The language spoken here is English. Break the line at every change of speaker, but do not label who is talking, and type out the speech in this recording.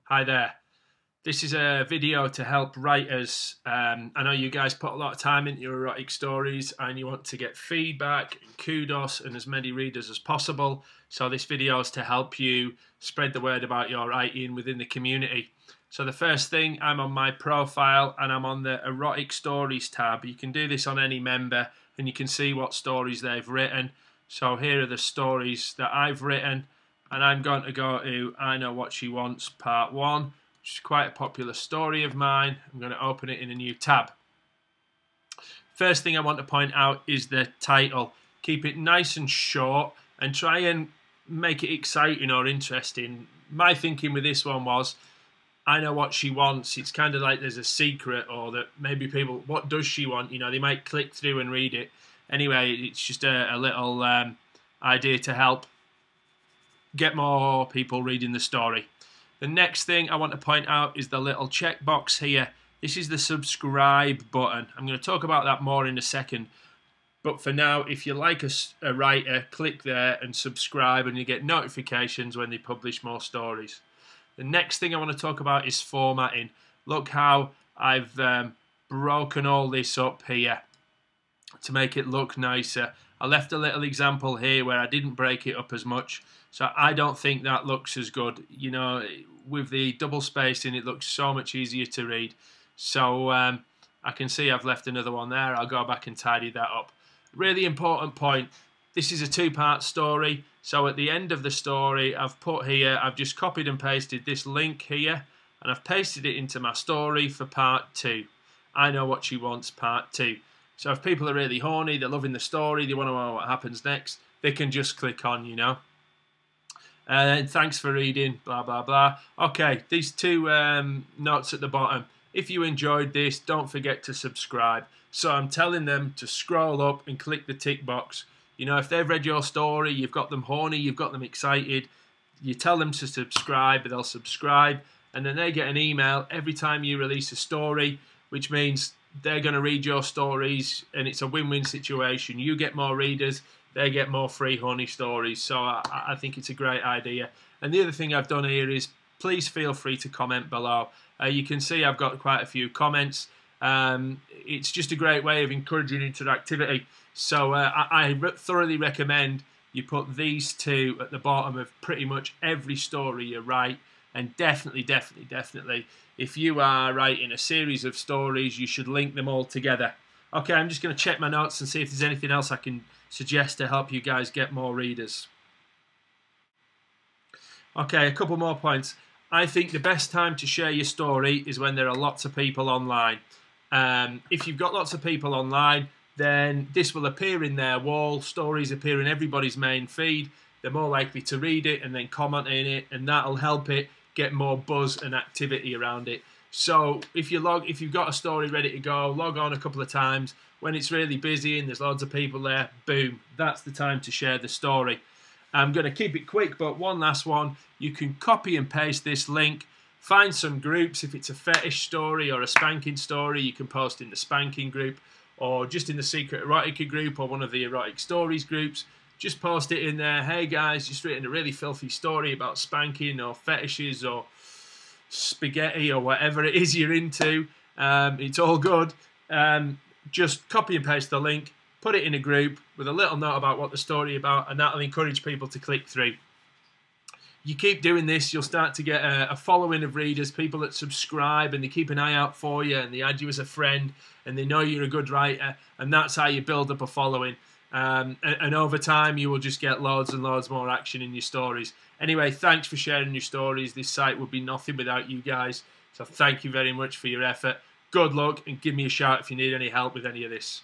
Hi there. This is a video to help writers. I know you guys put a lot of time into your erotic stories and you want to get feedback and kudos and as many readers as possible. So this video is to help you spread the word about your writing within the community. So the first thing, I'm on my profile and I'm on the Erotic Stories tab. You can do this on any member and you can see what stories they've written. So here are the stories that I've written. And I'm going to go to I Know What She Wants Part 1, which is quite a popular story of mine. I'm going to open it in a new tab. First thing I want to point out is the title. Keep it nice and short and try and make it exciting or interesting. My thinking with this one was, I know what she wants. It's kind of like there's a secret, or that maybe people, what does she want? You know, they might click through and read it. Anyway, it's just a little idea to help get more people reading the story. The next thing I want to point out is the little checkbox here. This is the subscribe button. I'm going to talk about that more in a second. But for now, if you like a writer, click there and subscribe and you get notifications when they publish more stories. The next thing I want to talk about is formatting. Look how I've broken all this up here to make it look nicer. I left a little example here where I didn't break it up as much. So I don't think that looks as good. You know, with the double spacing, it looks so much easier to read. So I can see I've left another one there. I'll go back and tidy that up. Really important point. This is a two-part story. So at the end of the story, I've put here, I've just copied and pasted this link here, and I've pasted it into my story for part 2. I Know What She Wants Part 2. So if people are really horny, they're loving the story, they want to know what happens next, they can just click on, you know. Thanks for reading, blah, blah, blah. Okay, these two notes at the bottom. If you enjoyed this, don't forget to subscribe. So I'm telling them to scroll up and click the tick box. You know, if they've read your story, you've got them horny, you've got them excited, you tell them to subscribe, they'll subscribe, and then they get an email every time you release a story, which means they're going to read your stories, and it's a win-win situation. You get more readers, they get more free horny stories. So I think it's a great idea. And the other thing I've done here is please feel free to comment below. You can see I've got quite a few comments. It's just a great way of encouraging interactivity. So I thoroughly recommend you put these two at the bottom of pretty much every story you write. And definitely, if you are writing a series of stories, you should link them all together. Okay, I'm just going to check my notes and see if there's anything else I can suggest to help you guys get more readers. Okay, a couple more points. I think the best time to share your story is when there are lots of people online. If you've got lots of people online, then this will appear in their wall. Stories appear in everybody's main feed. They're more likely to read it and then comment in it, and that'll help it get more buzz and activity around it. So if you've got a story ready to go, log on a couple of times. When it's really busy and there's loads of people there, boom, that's the time to share the story. I'm going to keep it quick, but one last one. You can copy and paste this link. Find some groups. If it's a fetish story or a spanking story, you can post in the spanking group or just in the secret erotica group or one of the erotic stories groups. Just post it in there. Hey guys, just written a really filthy story about spanking or fetishes or spaghetti or whatever it is you're into. It's all good. Just copy and paste the link, put it in a group with a little note about what the story is about, and that'll encourage people to click through. You keep doing this, you'll start to get a following of readers, people that subscribe and they keep an eye out for you and they add you as a friend and they know you're a good writer, and that's how you build up a following. And over time you will just get loads and loads more action in your stories. Anyway, thanks for sharing your stories. This site would be nothing without you guys. So thank you very much for your effort. Good luck and give me a shout if you need any help with any of this.